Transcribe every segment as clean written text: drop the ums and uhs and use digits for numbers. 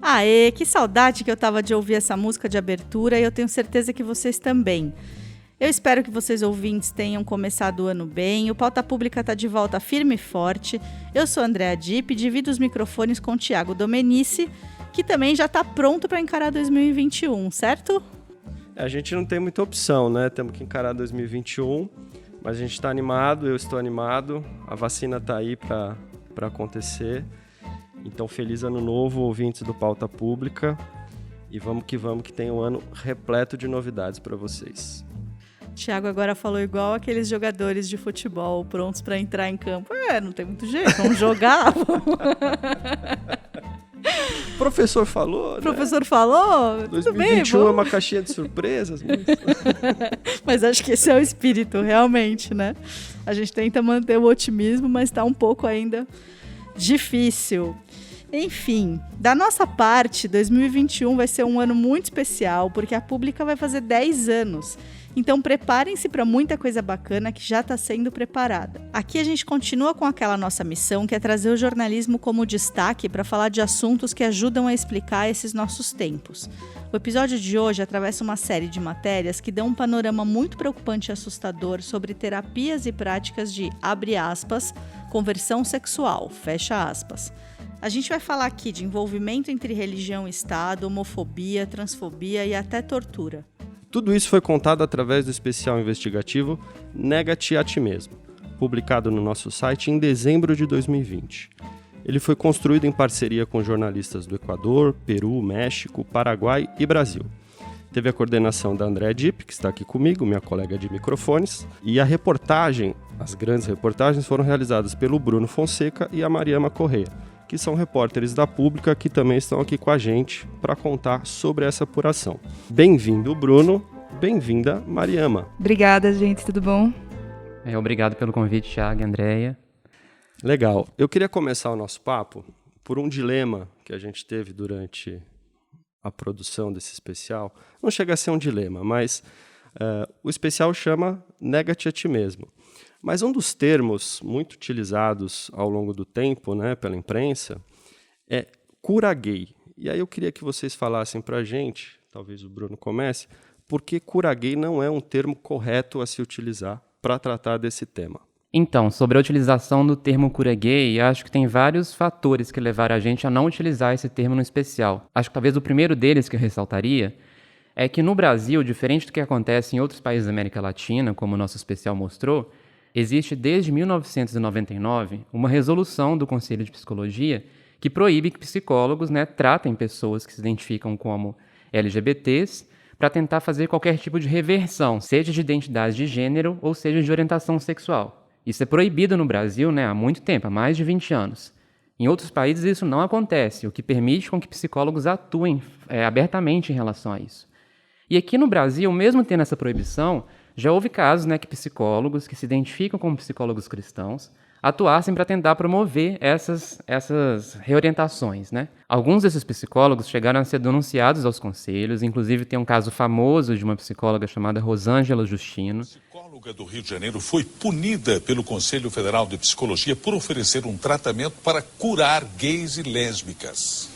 Aê, que saudade que eu tava de ouvir essa música de abertura e eu tenho certeza que vocês também. Eu espero que vocês ouvintes tenham começado o ano bem. O Pauta Pública está de volta firme e forte. Eu sou a Andréa Dipp e divido os microfones com o Thiago Domenici, que também já está pronto para encarar 2021, certo? A gente não tem muita opção, né? Temos que encarar 2021, mas a gente está animado, eu estou animado. A vacina está aí para acontecer. Então, feliz ano novo, ouvintes do Pauta Pública. E vamos, que tem um ano repleto de novidades para vocês. Thiago agora falou igual aqueles jogadores de futebol prontos para entrar em campo. Não tem muito jeito, vamos jogar. O professor falou, O professor falou? 2021 tudo bem, é uma caixinha de surpresas. Mas acho que esse é o espírito, realmente, né? A gente tenta manter o otimismo, mas está um pouco ainda difícil. Enfim, da nossa parte, 2021 vai ser um ano muito especial, porque a Pública vai fazer 10 anos. Então preparem-se para muita coisa bacana que já está sendo preparada. Aqui a gente continua com aquela nossa missão, que é trazer o jornalismo como destaque para falar de assuntos que ajudam a explicar esses nossos tempos. O episódio de hoje atravessa uma série de matérias que dão um panorama muito preocupante e assustador sobre terapias e práticas de, abre aspas, conversão sexual, fecha aspas. A gente vai falar aqui de envolvimento entre religião e Estado, homofobia, transfobia e até tortura. Tudo isso foi contado através do especial investigativo Nega-te a ti mesmo, publicado no nosso site em dezembro de 2020. Ele foi construído em parceria com jornalistas do Equador, Peru, México, Paraguai e Brasil. Teve a coordenação da Andréa Dipp, que está aqui comigo, minha colega de microfones, e a reportagem, as grandes reportagens, foram realizadas pelo Bruno Fonseca e a Mariama Correia, que são repórteres da Pública, que também estão aqui com a gente para contar sobre essa apuração. Bem-vindo, Bruno. Bem-vinda, Mariama. Obrigada, gente. Tudo bom? Obrigado pelo convite, Thiago e Andréia. Legal. Eu queria começar o nosso papo por um dilema que a gente teve durante a produção desse especial. Não chega a ser um dilema, mas o especial chama Nega-te a ti mesmo. Mas um dos termos muito utilizados ao longo do tempo, né, pela imprensa, é cura gay. E aí eu queria que vocês falassem para a gente, talvez o Bruno comece, por que cura gay não é um termo correto a se utilizar para tratar desse tema. Então, sobre a utilização do termo cura gay, acho que tem vários fatores que levaram a gente a não utilizar esse termo no especial. Acho que talvez o primeiro deles que eu ressaltaria é que no Brasil, diferente do que acontece em outros países da América Latina, como o nosso especial mostrou, existe desde 1999 uma resolução do Conselho de Psicologia que proíbe que psicólogos, tratem pessoas que se identificam como LGBTs para tentar fazer qualquer tipo de reversão, seja de identidade de gênero ou seja de orientação sexual. Isso é proibido no Brasil há muito tempo, há mais de 20 anos. Em outros países isso não acontece, o que permite com que psicólogos atuem abertamente em relação a isso. E aqui no Brasil, mesmo tendo essa proibição, já houve casos que psicólogos que se identificam como psicólogos cristãos atuassem para tentar promover essas reorientações. Alguns desses psicólogos chegaram a ser denunciados aos conselhos, inclusive tem um caso famoso de uma psicóloga chamada Rosângela Justino. A psicóloga do Rio de Janeiro foi punida pelo Conselho Federal de Psicologia por oferecer um tratamento para curar gays e lésbicas.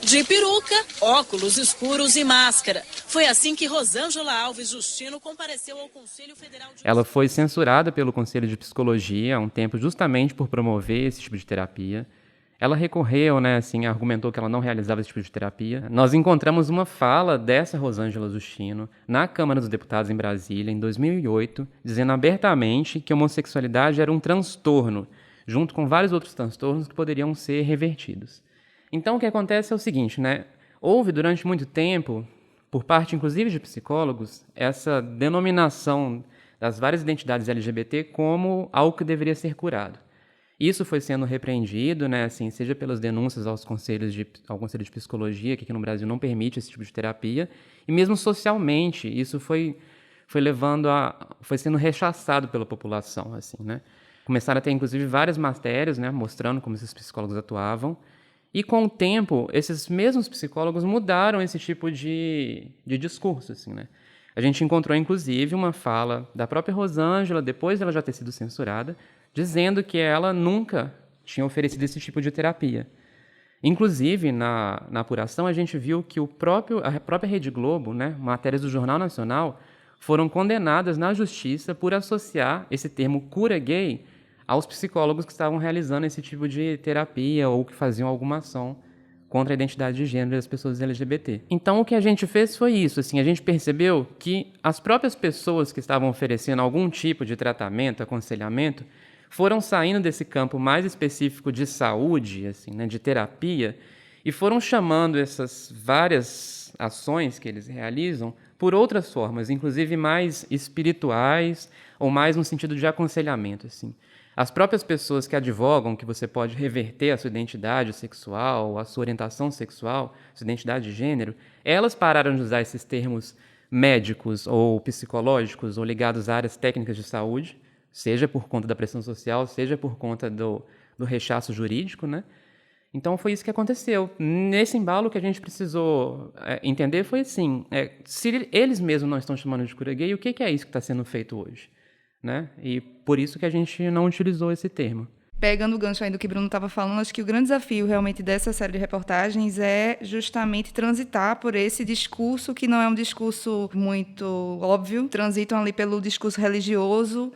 De peruca, óculos escuros e máscara. Foi assim que Rosângela Alves Justino compareceu ao Conselho Federal de... Ela foi censurada pelo Conselho de Psicologia há um tempo justamente por promover esse tipo de terapia. Ela recorreu, argumentou que ela não realizava esse tipo de terapia. Nós encontramos uma fala dessa Rosângela Justino na Câmara dos Deputados em Brasília, em 2008, dizendo abertamente que a homossexualidade era um transtorno, junto com vários outros transtornos que poderiam ser revertidos. Então, o que acontece é o seguinte, houve durante muito tempo, por parte inclusive de psicólogos, essa denominação das várias identidades LGBT como algo que deveria ser curado. Isso foi sendo repreendido, seja pelas denúncias ao Conselho de Psicologia, que aqui no Brasil não permite esse tipo de terapia, e mesmo socialmente, isso foi sendo rechaçado pela população. Começaram a ter, inclusive, várias matérias mostrando como esses psicólogos atuavam. E, com o tempo, esses mesmos psicólogos mudaram esse tipo de discurso. A gente encontrou, inclusive, uma fala da própria Rosângela, depois dela já ter sido censurada, dizendo que ela nunca tinha oferecido esse tipo de terapia. Inclusive, na apuração, a gente viu que a própria Rede Globo, né, matérias do Jornal Nacional, foram condenadas na justiça por associar esse termo cura gay aos psicólogos que estavam realizando esse tipo de terapia ou que faziam alguma ação contra a identidade de gênero das pessoas LGBT. Então, o que a gente fez foi isso. Assim, a gente percebeu que as próprias pessoas que estavam oferecendo algum tipo de tratamento, aconselhamento, foram saindo desse campo mais específico de saúde, assim, né, de terapia, e foram chamando essas várias ações que eles realizam por outras formas, inclusive mais espirituais ou mais no sentido de aconselhamento. Assim. As próprias pessoas que advogam que você pode reverter a sua identidade sexual, a sua orientação sexual, sua identidade de gênero, elas pararam de usar esses termos médicos ou psicológicos ou ligados a áreas técnicas de saúde, seja por conta da pressão social, seja por conta do rechaço jurídico, né? Então, foi isso que aconteceu. Nesse embalo, o que a gente precisou entender foi assim, se eles mesmos não estão chamando de cura gay, o que é isso que está sendo feito hoje? Né? E por isso que a gente não utilizou esse termo. Pegando o gancho aí do que o Bruno estava falando, acho que o grande desafio realmente dessa série de reportagens é justamente transitar por esse discurso que não é um discurso muito óbvio, transitam ali pelo discurso religioso,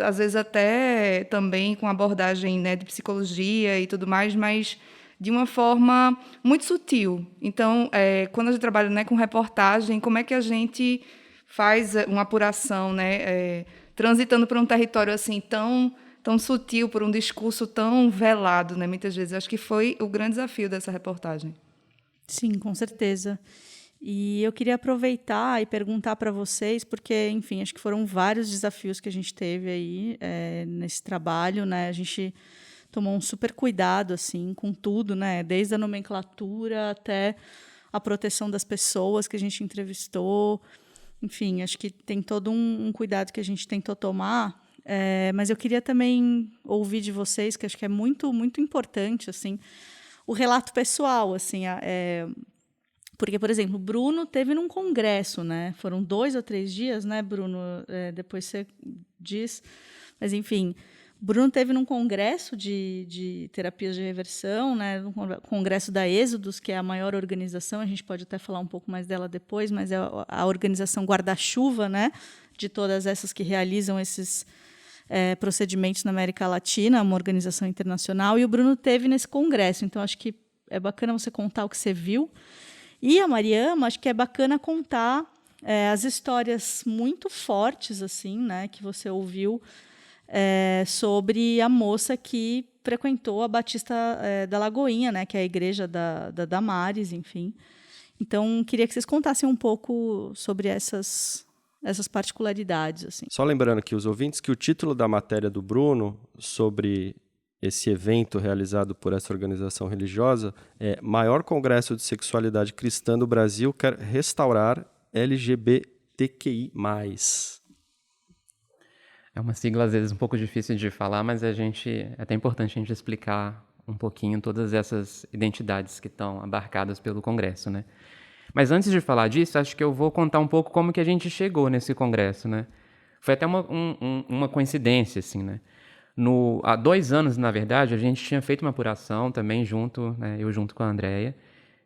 às vezes até também com abordagem, né, de psicologia e tudo mais, mas de uma forma muito sutil. Então, quando a gente trabalha, né, com reportagem, como é que a gente faz uma apuração, né, transitando por um território assim tão sutil, por um discurso tão velado, né? Muitas vezes. Acho que foi o grande desafio dessa reportagem. Sim, com certeza. E eu queria aproveitar e perguntar para vocês, porque, enfim, acho que foram vários desafios que a gente teve aí nesse trabalho, né? A gente tomou um super cuidado, assim, com tudo, né? Desde a nomenclatura até a proteção das pessoas que a gente entrevistou. Enfim, acho que tem todo um cuidado que a gente tentou tomar. Mas eu queria também ouvir de vocês, que acho que é muito, muito importante, assim, o relato pessoal, assim, porque, por exemplo, o Bruno teve num congresso, né? Foram 2 ou 3 dias, né, Bruno? Depois você diz. Mas, enfim, Bruno teve num congresso de terapias de reversão, né? No congresso da Êxodos, que é a maior organização, a gente pode até falar um pouco mais dela depois, mas é a organização guarda-chuva, né? De todas essas que realizam esses procedimentos na América Latina, uma organização internacional, e o Bruno teve nesse congresso, então acho que é bacana você contar o que você viu. E a Mariama, acho que é bacana contar as histórias muito fortes, assim, né, que você ouviu sobre a moça que frequentou a Batista da Lagoinha, né, que é a igreja da Damares, enfim. Então, queria que vocês contassem um pouco sobre essas particularidades. Assim. Só lembrando aqui os ouvintes que o título da matéria do Bruno sobre esse evento realizado por essa organização religiosa é Maior Congresso de Sexualidade Cristã do Brasil quer restaurar LGBTQI+. É uma sigla, às vezes, um pouco difícil de falar, mas é até importante a gente explicar um pouquinho todas essas identidades que estão abarcadas pelo Congresso, né? Mas antes de falar disso, acho que eu vou contar um pouco como que a gente chegou nesse congresso, né? Foi até uma coincidência, assim, né? Há 2 anos, na verdade, a gente tinha feito uma apuração também eu junto com a Andréia,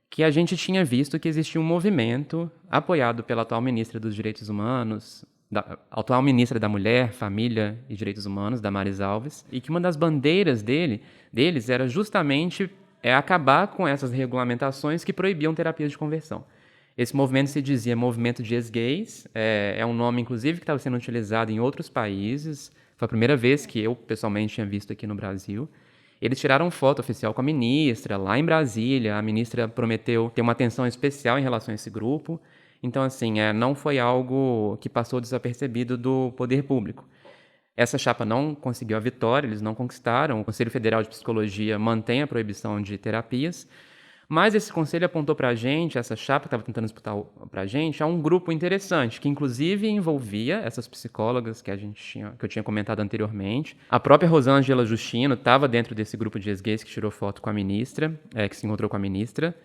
que a gente tinha visto que existia um movimento apoiado pela atual ministra dos Direitos Humanos, atual ministra da Mulher, Família e Direitos Humanos, Damares Alves, e que uma das bandeiras deles era justamente acabar com essas regulamentações que proibiam terapias de conversão. Esse movimento se dizia Movimento de Ex-Gays, é um nome, inclusive, que estava sendo utilizado em outros países. Foi a primeira vez que eu, pessoalmente, tinha visto aqui no Brasil. Eles tiraram foto oficial com a ministra, lá em Brasília. A ministra prometeu ter uma atenção especial em relação a esse grupo. Então, assim, não foi algo que passou desapercebido do poder público. Essa chapa não conseguiu a vitória, eles não conquistaram. O Conselho Federal de Psicologia mantém a proibição de terapias. Mas esse conselho apontou para a gente, essa chapa que estava tentando disputar para a gente, a um grupo interessante, que inclusive envolvia essas psicólogas que eu tinha comentado anteriormente. A própria Rosângela Justino estava dentro desse grupo de ex-gays que tirou foto com a ministra, que se encontrou com a ministra.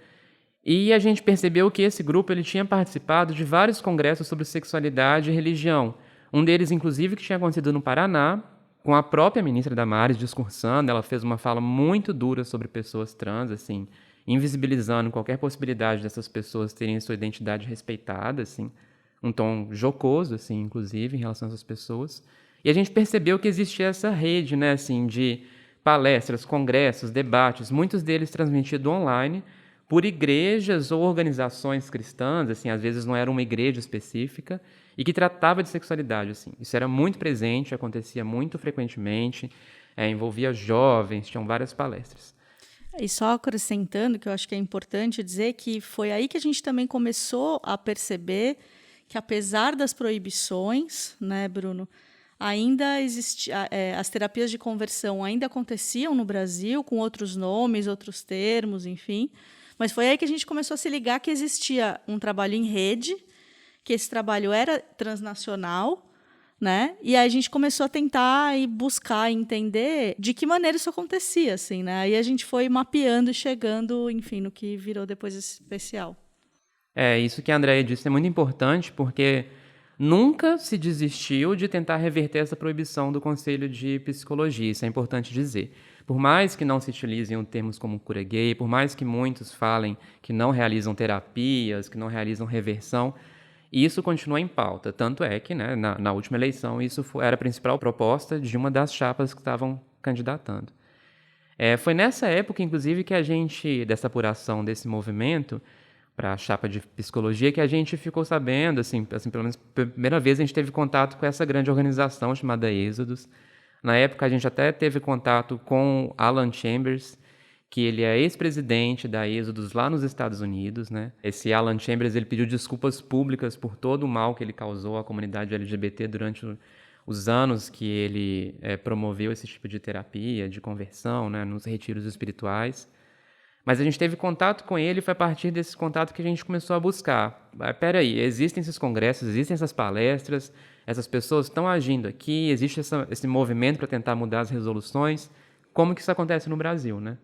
E a gente percebeu que esse grupo ele tinha participado de vários congressos sobre sexualidade e religião. Um deles, inclusive, que tinha acontecido no Paraná, com a própria ministra Damares discursando, ela fez uma fala muito dura sobre pessoas trans, assim, invisibilizando qualquer possibilidade dessas pessoas terem sua identidade respeitada, assim, um tom jocoso, assim, inclusive, em relação a essas pessoas. E a gente percebeu que existia essa rede, né, assim, de palestras, congressos, debates, muitos deles transmitidos online por igrejas ou organizações cristãs, assim, às vezes não era uma igreja específica, e que tratava de sexualidade, assim. Isso era muito presente, acontecia muito frequentemente, envolvia jovens, tinham várias palestras. E só acrescentando, que eu acho que é importante dizer que foi aí que a gente também começou a perceber que, apesar das proibições, né, Bruno, ainda existia, as terapias de conversão ainda aconteciam no Brasil, com outros nomes, outros termos, enfim. Mas foi aí que a gente começou a se ligar que existia um trabalho em rede, que esse trabalho era transnacional, né? E aí a gente começou a tentar e buscar entender de que maneira isso acontecia, assim, né? Aí a gente foi mapeando e chegando, enfim, no que virou depois esse especial. Isso que a Andréia disse é muito importante, porque nunca se desistiu de tentar reverter essa proibição do Conselho de Psicologia, isso é importante dizer. Por mais que não se utilizem termos como cura gay, por mais que muitos falem que não realizam terapias, que não realizam reversão, isso continua em pauta. Tanto é que, né, na última eleição, isso era a principal proposta de uma das chapas que estavam candidatando. Foi nessa época, inclusive, que a gente, dessa apuração desse movimento para a chapa de psicologia, que a gente ficou sabendo, assim, pelo menos pela primeira vez a gente teve contato com essa grande organização chamada Êxodos. Na época, a gente até teve contato com Alan Chambers, que ele é ex-presidente da Êxodos lá nos Estados Unidos, né? Esse Alan Chambers, ele pediu desculpas públicas por todo o mal que ele causou à comunidade LGBT durante os anos que ele promoveu esse tipo de terapia, de conversão, né, nos retiros espirituais. Mas a gente teve contato com ele e foi a partir desse contato que a gente começou a buscar. Peraí, existem esses congressos, existem essas palestras, essas pessoas estão agindo aqui, existe esse movimento para tentar mudar as resoluções. Como que isso acontece no Brasil, né?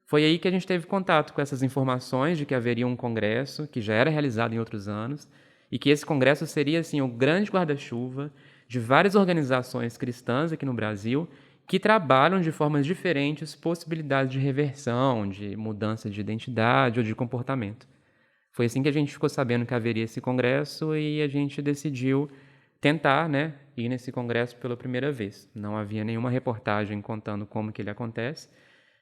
Foi aí que a gente teve contato com essas informações de que haveria um congresso, que já era realizado em outros anos, e que esse congresso seria, assim, o grande guarda-chuva de várias organizações cristãs aqui no Brasil que trabalham de formas diferentes possibilidades de reversão, de mudança de identidade ou de comportamento. Foi assim que a gente ficou sabendo que haveria esse congresso e a gente decidiu tentar, né, ir nesse congresso pela primeira vez. Não havia nenhuma reportagem contando como que ele acontece.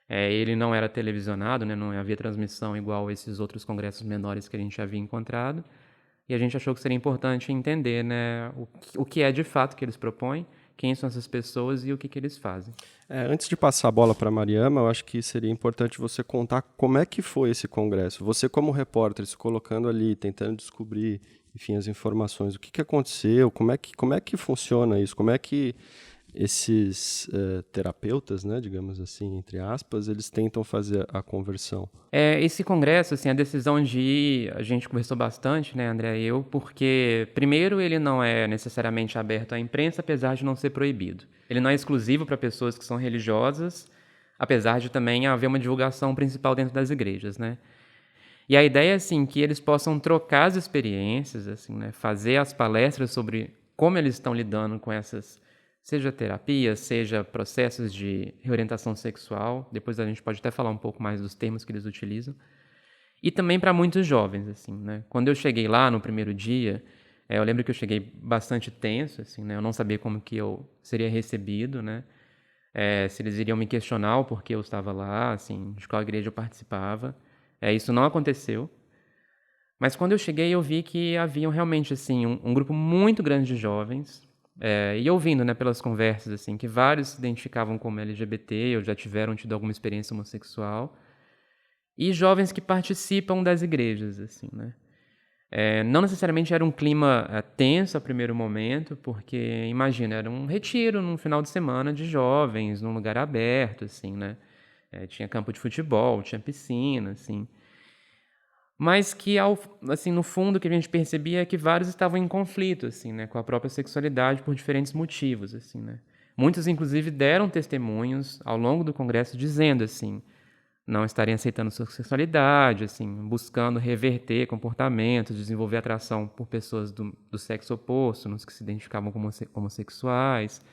Ele não era televisionado, né, não havia transmissão igual esses outros congressos menores que a gente havia encontrado. E a gente achou que seria importante entender, né, o que é de fato que eles propõem, quem são essas pessoas e o que eles fazem. Antes de passar a bola para a Mariama, eu acho que seria importante você contar como é que foi esse congresso. Você, como repórter, se colocando ali, tentando descobrir, enfim, as informações, o que aconteceu, como é que funciona isso, como é que esses terapeutas, né, digamos assim, entre aspas, eles tentam fazer a conversão. Esse congresso, assim, a decisão de ir, a gente conversou bastante, né, André e eu, porque, primeiro, ele não é necessariamente aberto à imprensa, apesar de não ser proibido. Ele não é exclusivo para pessoas que são religiosas, apesar de também haver uma divulgação principal dentro das igrejas, né. E a ideia é, assim, que eles possam trocar as experiências, assim, né, fazer as palestras sobre como eles estão lidando com essas, seja terapia, seja processos de reorientação sexual. Depois a gente pode até falar um pouco mais dos termos que eles utilizam. E também para muitos jovens, assim, né? Quando eu cheguei lá no primeiro dia, eu lembro que eu cheguei bastante tenso, assim, né? Eu não sabia como que eu seria recebido, né? Se eles iriam me questionar o porquê eu estava lá, assim, de qual igreja eu participava. Isso não aconteceu. Mas quando eu cheguei, eu vi que haviam realmente, assim, um grupo muito grande de jovens, e ouvindo, né, pelas conversas, assim, que vários se identificavam como LGBT ou já tiveram tido alguma experiência homossexual, e jovens que participam das igrejas, assim, né. Não necessariamente era um clima tenso a primeiro momento, porque, imagina, era um retiro num final de semana de jovens, num lugar aberto, assim, né. Tinha campo de futebol, tinha piscina, assim. Mas que, assim, no fundo, o que a gente percebia é que vários estavam em conflito, assim, né, com a própria sexualidade por diferentes motivos, assim, né. Muitos, inclusive, deram testemunhos ao longo do congresso dizendo, assim, não estarem aceitando sua sexualidade, assim, buscando reverter comportamentos, desenvolver atração por pessoas do sexo oposto, nos que se identificavam como homossexuais.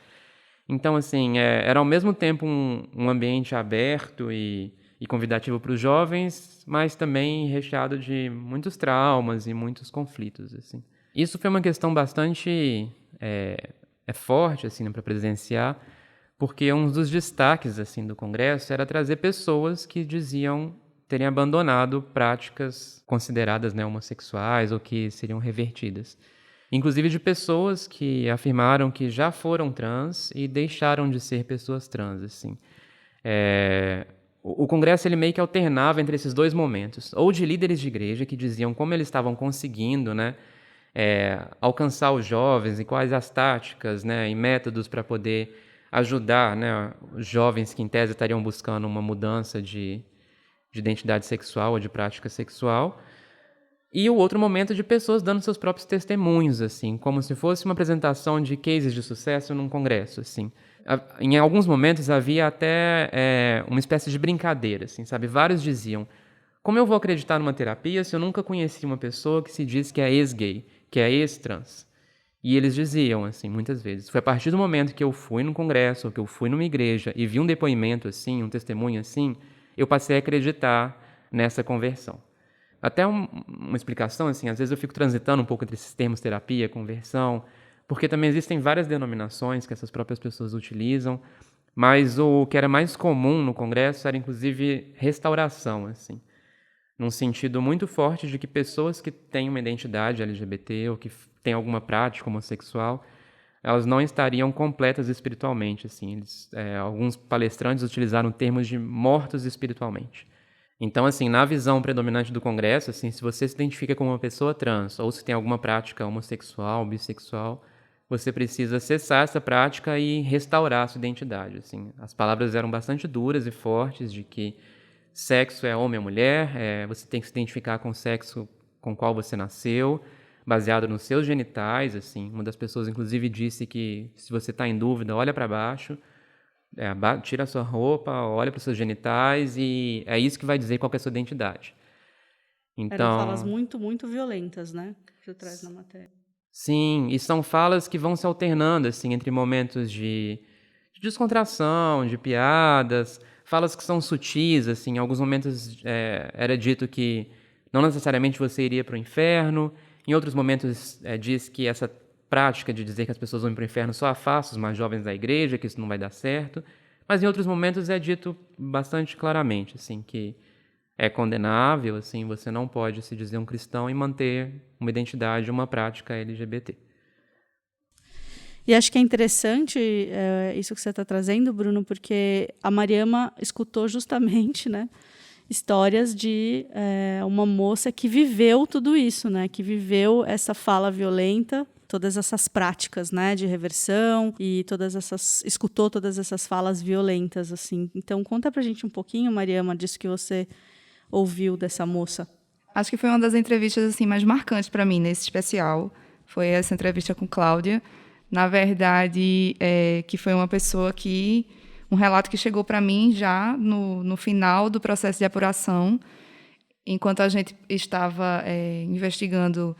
Então, assim, era ao mesmo tempo um ambiente aberto e convidativo para os jovens, mas também recheado de muitos traumas e muitos conflitos, assim. Isso foi uma questão bastante forte, assim, para presenciar, porque um dos destaques, assim, do Congresso era trazer pessoas que diziam terem abandonado práticas consideradas, né, homossexuais ou que seriam revertidas. Inclusive de pessoas que afirmaram que já foram trans e deixaram de ser pessoas trans, assim. O Congresso ele meio que alternava entre esses dois momentos, ou de líderes de igreja que diziam como eles estavam conseguindo, né, alcançar os jovens e quais as táticas, né, e métodos para poder ajudar, né, os jovens que em tese estariam buscando uma mudança de identidade sexual ou de prática sexual, e o outro momento de pessoas dando seus próprios testemunhos, assim, como se fosse uma apresentação de cases de sucesso num congresso, assim. Em alguns momentos havia até uma espécie de brincadeira, assim, sabe? Vários diziam, como eu vou acreditar numa terapia se eu nunca conheci uma pessoa que se diz que é ex-gay, que é ex-trans? E eles diziam, assim, muitas vezes, foi a partir do momento que eu fui num congresso, ou que eu fui numa igreja e vi um depoimento assim, um testemunho assim, eu passei a acreditar nessa conversão. Até uma explicação, assim, às vezes eu fico transitando um pouco entre esses termos terapia, conversão, porque também existem várias denominações que essas próprias pessoas utilizam, mas o que era mais comum no Congresso era, inclusive, restauração, assim, num sentido muito forte de que pessoas que têm uma identidade LGBT ou que têm alguma prática homossexual, elas não estariam completas espiritualmente, assim. Alguns palestrantes utilizaram termos de mortos espiritualmente. Então, assim, na visão predominante do Congresso, assim, se você se identifica como uma pessoa trans ou se tem alguma prática homossexual, bissexual, você precisa cessar essa prática e restaurar a sua identidade, assim. As palavras eram bastante duras e fortes de que sexo é homem ou mulher, você tem que se identificar com o sexo com o qual você nasceu, baseado nos seus genitais, assim. Uma das pessoas, inclusive, disse que se você está em dúvida, olha para baixo, tira a sua roupa, olha para os seus genitais e é isso que vai dizer qual que é a sua identidade. Então, eram falas muito, muito violentas, né? Que você traz na matéria. Sim, e são falas que vão se alternando, assim, entre momentos de descontração, de piadas, falas que são sutis, assim, em alguns momentos era dito que não necessariamente você iria para o inferno, em outros momentos diz que essa prática de dizer que as pessoas vão para o inferno só afasta os mais jovens da igreja, que isso não vai dar certo, mas em outros momentos é dito bastante claramente, assim, que é condenável, assim, você não pode se dizer um cristão e manter uma identidade, uma prática LGBT. E acho que é interessante isso que você está trazendo, Bruno, porque a Mariama escutou justamente, né, histórias de uma moça que viveu tudo isso, né, que viveu essa fala violenta, todas essas práticas, né, de reversão e escutou todas essas falas violentas, assim. Então, conta pra gente um pouquinho, Mariama, disso que você ouviu dessa moça. Acho que foi uma das entrevistas assim mais marcantes para mim nesse especial. Foi essa entrevista com Cláudia. Na verdade, que foi uma pessoa que... Um relato que chegou para mim já no final do processo de apuração, enquanto a gente estava investigando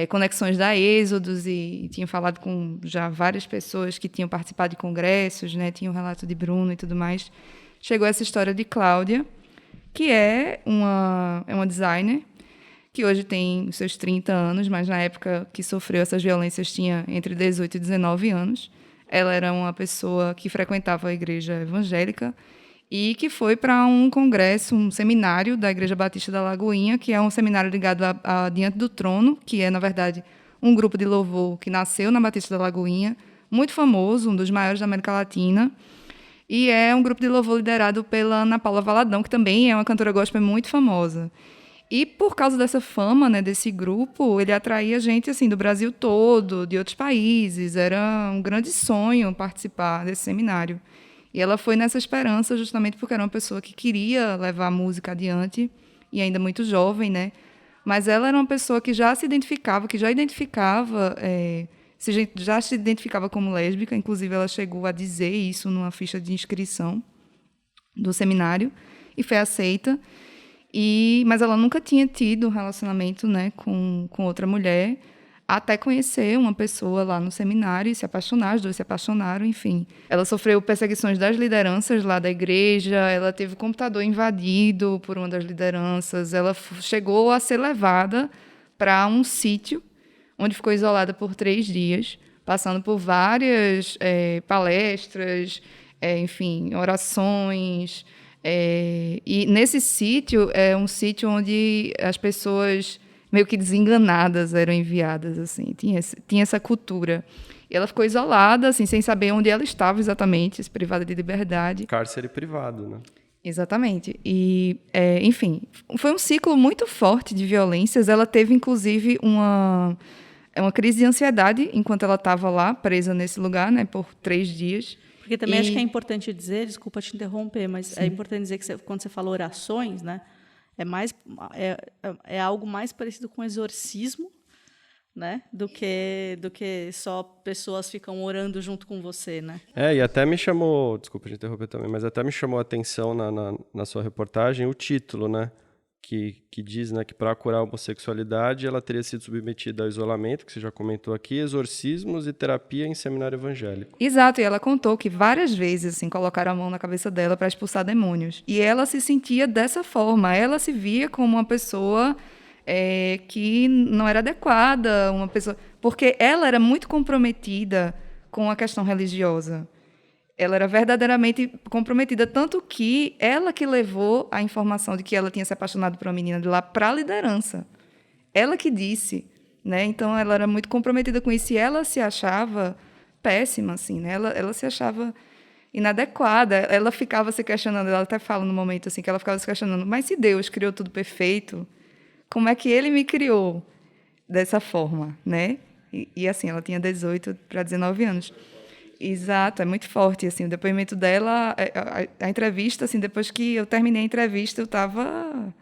conexões da Êxodos e tinha falado com já várias pessoas que tinham participado de congressos, né, tinha o relato de Bruno e tudo mais. Chegou essa história de Cláudia, que é uma designer, que hoje tem seus 30 anos, mas na época que sofreu essas violências tinha entre 18 e 19 anos. Ela era uma pessoa que frequentava a igreja evangélica e que foi para um congresso, um seminário da Igreja Batista da Lagoinha, que é um seminário ligado a Diante do Trono, que é, na verdade, um grupo de louvor que nasceu na Batista da Lagoinha, muito famoso, um dos maiores da América Latina, e é um grupo de louvor liderado pela Ana Paula Valadão, que também é uma cantora gospel muito famosa. E, por causa dessa fama, né, desse grupo, ele atraía gente assim, do Brasil todo, de outros países. Era um grande sonho participar desse seminário. E ela foi nessa esperança justamente porque era uma pessoa que queria levar a música adiante, e ainda muito jovem, né? Mas ela era uma pessoa que já se identificava como lésbica. Inclusive, ela chegou a dizer isso numa ficha de inscrição do seminário e foi aceita. Mas ela nunca tinha tido um relacionamento, né, com outra mulher. até conhecer uma pessoa lá no seminário e se apaixonar, os dois se apaixonaram, enfim. Ela sofreu perseguições das lideranças lá da igreja, ela teve o computador invadido por uma das lideranças, ela chegou a ser levada para um sítio, onde ficou isolada por 3 dias, passando por várias palestras, enfim, orações. E nesse sítio, é um sítio onde as pessoas meio que desenganadas eram enviadas, assim, tinha essa cultura. E ela ficou isolada, assim, sem saber onde ela estava exatamente, privada de liberdade. Cárcere privado, né? Exatamente. E, enfim, foi um ciclo muito forte de violências. Ela teve, inclusive, uma crise de ansiedade enquanto ela estava lá, presa nesse lugar, né, por 3 dias. Porque também acho que é importante dizer, desculpa te interromper, mas sim, é importante dizer que quando você fala orações, né, é algo mais parecido com exorcismo, né, do que só pessoas ficam orando junto com você, né? E até me chamou, desculpa te interromper também, mas até me chamou a atenção na sua reportagem o título, né, que diz, né, que para curar a homossexualidade ela teria sido submetida ao isolamento, que você já comentou aqui, exorcismos e terapia em seminário evangélico. Exato, e ela contou que várias vezes assim, colocaram a mão na cabeça dela para expulsar demônios. E ela se sentia dessa forma, ela se via como uma pessoa que não era adequada, uma pessoa, porque ela era muito comprometida com a questão religiosa. Ela era verdadeiramente comprometida, tanto que ela que levou a informação de que ela tinha se apaixonado por uma menina de lá para a liderança. Ela que disse, né? Então, ela era muito comprometida com isso e ela se achava péssima, assim, né? Ela se achava inadequada. Ela ficava se questionando, ela até fala no momento assim, que ela ficava se questionando, mas se Deus criou tudo perfeito, como é que Ele me criou dessa forma, né? E assim, ela tinha 18 para 19 anos. Exato, é muito forte, assim, o depoimento dela, a entrevista, assim, depois que eu terminei a entrevista, eu estava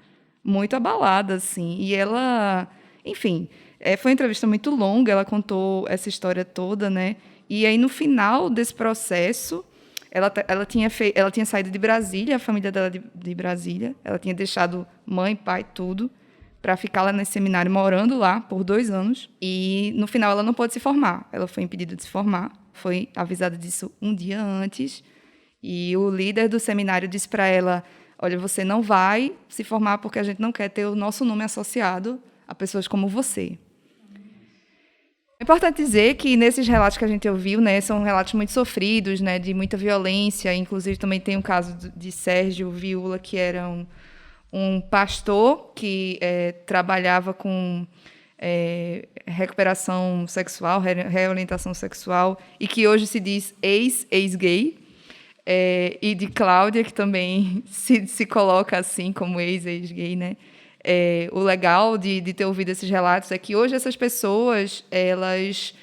muito abalada, assim, e ela, enfim, foi uma entrevista muito longa, ela contou essa história toda, né, e aí no final desse processo, ela tinha saído de Brasília, a família dela de Brasília, ela tinha deixado mãe, pai, tudo, para ficar lá nesse seminário, morando lá por 2 anos, e no final ela não pôde se formar, ela foi impedida de se formar, foi avisada disso um dia antes, e o líder do seminário disse para ela, olha, você não vai se formar porque a gente não quer ter o nosso nome associado a pessoas como você. É importante dizer que nesses relatos que a gente ouviu, né, são relatos muito sofridos, né, de muita violência, inclusive também tem o caso de Sérgio Viúla, que era um pastor que trabalhava com recuperação sexual, reorientação sexual, e que hoje se diz ex-gay, e de Cláudia, que também se coloca assim como ex-gay, né? O legal de ter ouvido esses relatos é que hoje essas pessoas elas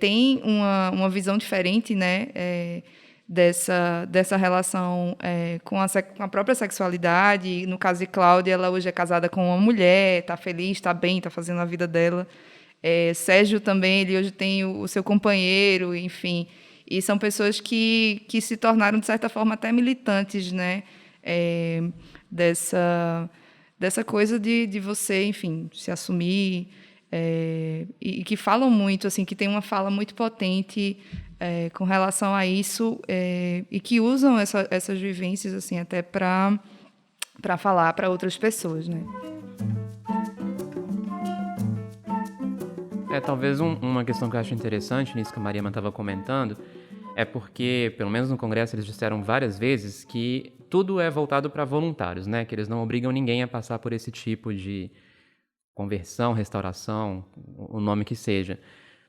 têm uma visão diferente, né? Dessa relação com a própria sexualidade. No caso de Cláudia, ela hoje é casada com uma mulher, está feliz, está bem, está fazendo a vida dela. Sérgio também, ele hoje tem o seu companheiro, enfim. E são pessoas que se tornaram, de certa forma, até militantes, né? Dessa coisa de você, enfim, se assumir, e que falam muito, assim, que tem uma fala muito potente com relação a isso, e que usam essas vivências assim, até para falar para outras pessoas, né? Talvez uma questão que eu acho interessante nisso que a Mariama estava comentando é porque, pelo menos no Congresso, eles disseram várias vezes que tudo é voltado para voluntários, né? Que eles não obrigam ninguém a passar por esse tipo de conversão, restauração, o nome que seja.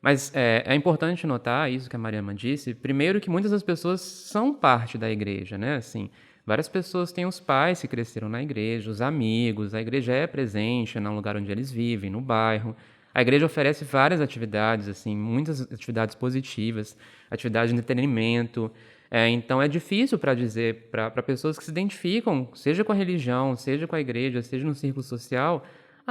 Mas é importante notar isso que a Mariama disse. Primeiro, que muitas das pessoas são parte da igreja, né? Assim, várias pessoas têm os pais que cresceram na igreja, os amigos, a igreja é presente no lugar onde eles vivem, no bairro. A igreja oferece várias atividades, assim, muitas atividades positivas, atividades de entretenimento. Então, é difícil para dizer para pessoas que se identificam, seja com a religião, seja com a igreja, seja no círculo social,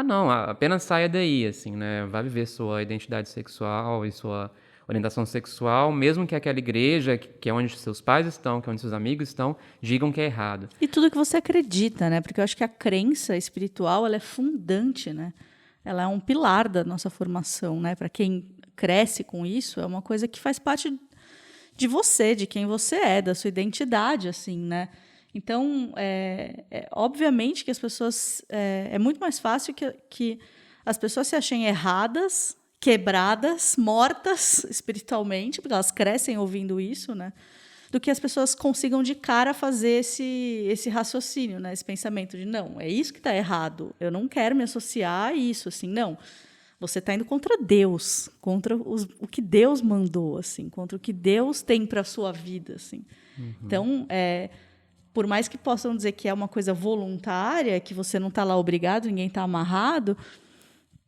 não, apenas saia daí, assim, né? Vá viver sua identidade sexual e sua orientação sexual, mesmo que aquela igreja, que é onde seus pais estão, que é onde seus amigos estão, digam que é errado. E tudo que você acredita, né? Porque eu acho que a crença espiritual, ela é fundante, né? ela é um pilar da nossa formação, né? Para quem cresce com isso, é uma coisa que faz parte de você, de quem você é, da sua identidade, assim, né? Então, obviamente que as pessoas... É muito mais fácil que as pessoas se achem erradas, quebradas, mortas espiritualmente, porque elas crescem ouvindo isso, né? Do que as pessoas consigam de cara fazer esse raciocínio, né? Esse pensamento de, não, é isso que está errado, eu não quero me associar a isso, assim, não. Você está indo contra Deus, contra o que Deus mandou, assim, contra o que Deus tem para a sua vida, assim. Então, por mais que possam dizer que é uma coisa voluntária, que você não está lá obrigado, ninguém está amarrado,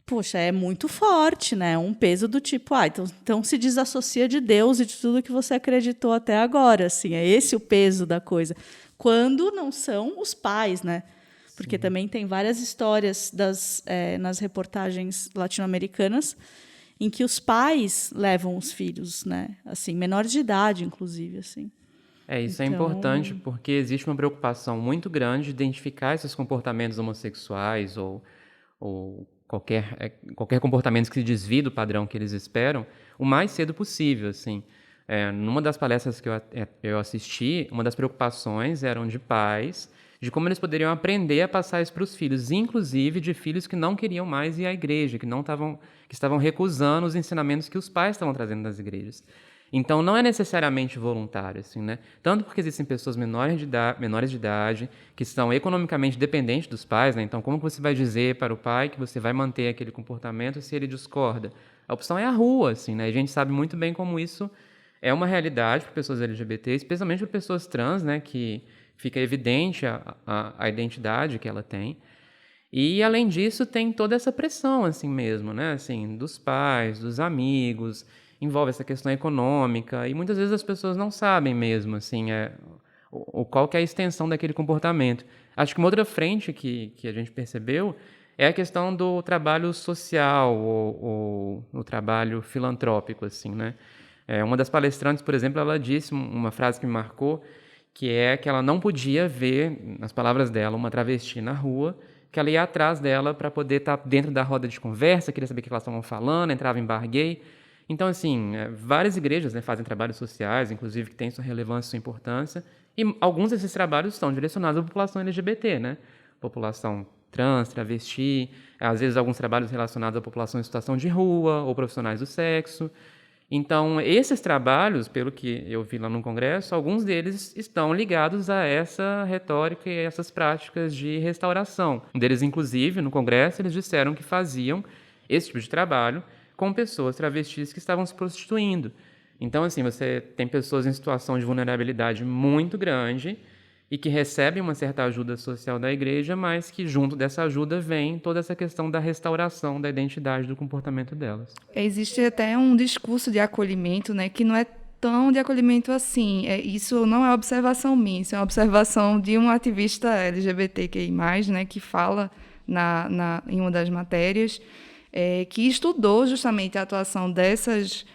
poxa, é muito forte, né? Um peso do tipo, então se desassocia de Deus e de tudo que você acreditou até agora, assim, é esse o peso da coisa. Quando não são os pais, né? Porque também tem várias histórias nas reportagens latino-americanas em que os pais levam os filhos, né? Assim, menores de idade, inclusive, assim. Isso é importante porque existe uma preocupação muito grande de identificar esses comportamentos homossexuais ou qualquer comportamento que se desvie do padrão que eles esperam o mais cedo possível, assim. Numa das palestras que eu assisti, uma das preocupações eram de pais, de como eles poderiam aprender a passar isso para os filhos, inclusive de filhos que não queriam mais ir à igreja, que estavam recusando os ensinamentos que os pais estavam trazendo das igrejas. Então, não é necessariamente voluntário, assim, né? Tanto porque existem pessoas menores de idade que são economicamente dependentes dos pais, né? Então, como você vai dizer para o pai que você vai manter aquele comportamento se ele discorda? A opção é a rua, assim, né? A gente sabe muito bem como isso é uma realidade para pessoas LGBT, especialmente para pessoas trans, né? Que fica evidente a identidade que ela tem. E, além disso, tem toda essa pressão, assim mesmo, né? Assim, dos pais, dos amigos, envolve essa questão econômica, e muitas vezes as pessoas não sabem mesmo, assim, qual que é a extensão daquele comportamento. Acho que uma outra frente que a gente percebeu é a questão do trabalho social, ou o trabalho filantrópico, assim, né? Uma das palestrantes, por exemplo, ela disse uma frase que me marcou, que é que ela não podia ver, nas palavras dela, uma travesti na rua, que ela ia atrás dela para poder estar dentro da roda de conversa, queria saber o que elas estavam falando, entrava em bar gay. Então, assim, várias igrejas, né, fazem trabalhos sociais, inclusive, que têm sua relevância e sua importância, e alguns desses trabalhos estão direcionados à população LGBT, né? População trans, travesti, às vezes alguns trabalhos relacionados à população em situação de rua ou profissionais do sexo. Então, esses trabalhos, pelo que eu vi lá no Congresso, alguns deles estão ligados a essa retórica e a essas práticas de restauração. Um deles, inclusive, no Congresso, eles disseram que faziam esse tipo de trabalho com pessoas travestis que estavam se prostituindo. Então, assim, você tem pessoas em situação de vulnerabilidade muito grande e que recebem uma certa ajuda social da igreja, mas que junto dessa ajuda vem toda essa questão da restauração da identidade do comportamento delas. Existe até um discurso de acolhimento, né, que não é tão de acolhimento assim. Isso não é observação minha, isso é uma observação de um ativista LGBTQI+, né, que fala em uma das matérias, que estudou justamente a atuação dessas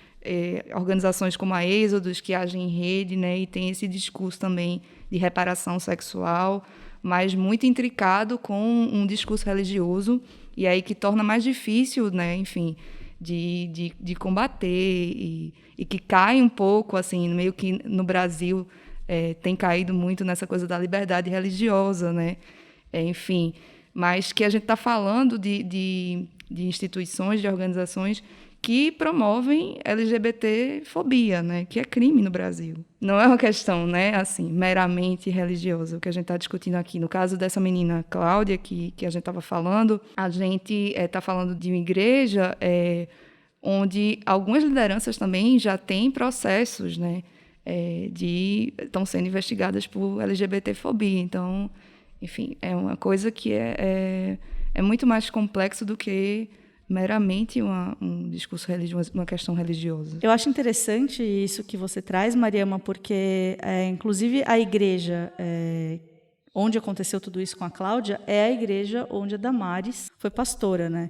organizações como a Êxodos, que agem em rede, né, e tem esse discurso também de reparação sexual, mas muito intricado com um discurso religioso, e aí que torna mais difícil, né, enfim, de combater, e que cai um pouco, assim, meio que no Brasil tem caído muito nessa coisa da liberdade religiosa, né, enfim, mas que a gente está falando de instituições, de organizações que promovem LGBT-fobia, né, que é crime no Brasil. Não é uma questão, né, assim, meramente religiosa, o que a gente está discutindo aqui. No caso dessa menina Cláudia, que a gente estava falando, a gente está falando de uma igreja onde algumas lideranças também já têm processos, né, estão sendo investigadas por LGBT-fobia. Então, enfim, é uma coisa que é muito mais complexo do que meramente um discurso religioso, uma questão religiosa. Eu acho interessante isso que você traz, Mariama, porque, inclusive, a igreja onde aconteceu tudo isso com a Cláudia é a igreja onde a Damares foi pastora, né?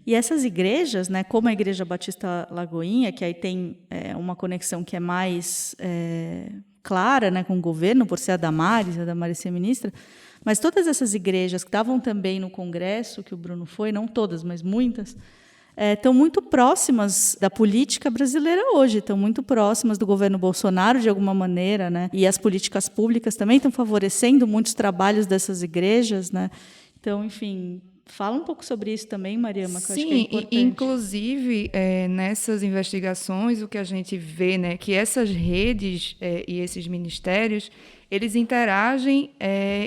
E essas igrejas, né, como a Igreja Batista Lagoinha, que aí tem uma conexão que é mais clara, né, com o governo, por ser a Damares ser ministra, mas todas essas igrejas que estavam também no Congresso, que o Bruno foi, não todas, mas muitas, estão muito próximas da política brasileira hoje, estão muito próximas do governo Bolsonaro, de alguma maneira, né? E as políticas públicas também estão favorecendo muitos trabalhos dessas igrejas, né? Então, enfim, fala um pouco sobre isso também, Mariama, que eu acho que é importante. Inclusive, nessas investigações, o que a gente vê, né, que essas redes e esses ministérios, eles interagem,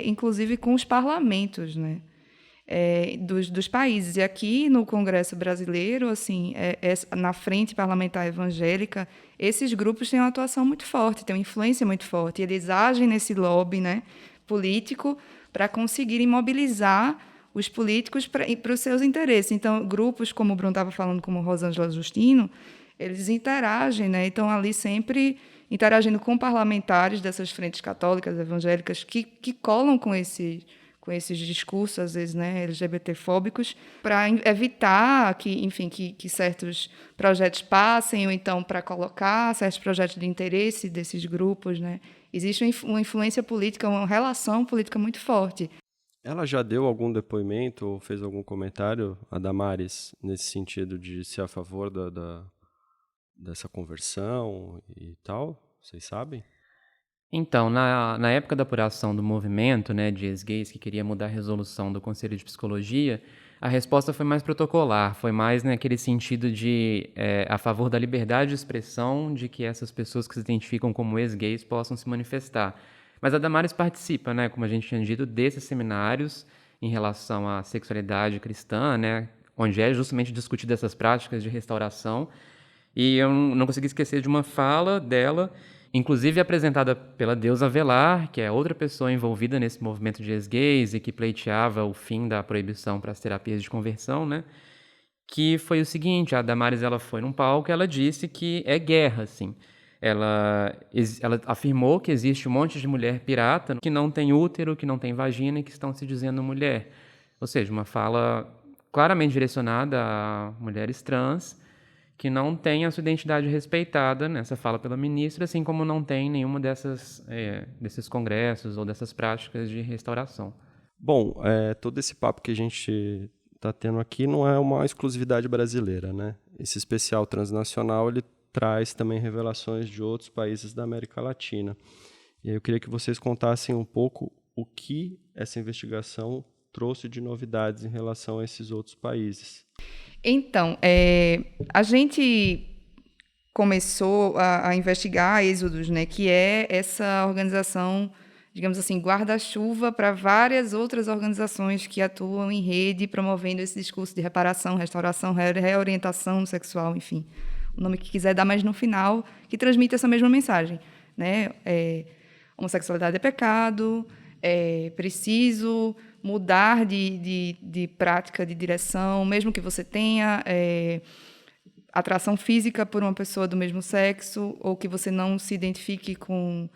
inclusive, com os parlamentos, né? Dos países. E aqui no Congresso brasileiro, assim, na frente parlamentar evangélica, esses grupos têm uma atuação muito forte, têm uma influência muito forte. Eles agem nesse lobby, né, político para conseguirem mobilizar os políticos para os seus interesses. Então, grupos, como o Bruno estava falando, como Rosângela Justino, eles interagem, né? Então, ali sempre interagindo com parlamentares dessas frentes católicas, evangélicas, que colam com esses discursos, às vezes, né, LGBT-fóbicos, para evitar que certos projetos passem, ou então para colocar certos projetos de interesse desses grupos, né? Existe uma influência política, uma relação política muito forte. Ela já deu algum depoimento ou fez algum comentário, a Damares, nesse sentido de ser a favor dessa conversão e tal? Vocês sabem? Então, na época da apuração do movimento, né, de ex-gays que queria mudar a resolução do Conselho de Psicologia, a resposta foi mais protocolar, foi mais naquele sentido de a favor da liberdade de expressão, de que essas pessoas que se identificam como ex-gays possam se manifestar. Mas a Damares participa, né, como a gente tinha dito, desses seminários em relação à sexualidade cristã, né, onde é justamente discutido essas práticas de restauração. E eu não consegui esquecer de uma fala dela, inclusive apresentada pela Deusa Velar, que é outra pessoa envolvida nesse movimento de ex-gays e que pleiteava o fim da proibição para as terapias de conversão, né? Que foi o seguinte: a Damares, ela foi num palco e ela disse que é guerra, assim. Ela afirmou que existe um monte de mulher pirata que não tem útero, que não tem vagina e que estão se dizendo mulher. Ou seja, uma fala claramente direcionada a mulheres trans, que não tem a sua identidade respeitada nessa fala pela ministra, assim como não tem nenhuma desses congressos ou dessas práticas de restauração. Bom, todo esse papo que a gente está tendo aqui não é uma exclusividade brasileira, né? Esse especial transnacional, ele traz também revelações de outros países da América Latina. E aí eu queria que vocês contassem um pouco o que essa investigação trouxe de novidades em relação a esses outros países. Então, a gente começou a investigar a Êxodos, né, que é essa organização, digamos assim, guarda-chuva para várias outras organizações que atuam em rede, promovendo esse discurso de reparação, restauração, reorientação sexual, enfim, o nome que quiser dar, mas no final, que transmite essa mesma mensagem, né? Homossexualidade é pecado, é preciso mudar de prática, de direção, mesmo que você tenha atração física por uma pessoa do mesmo sexo, ou que você não se identifique com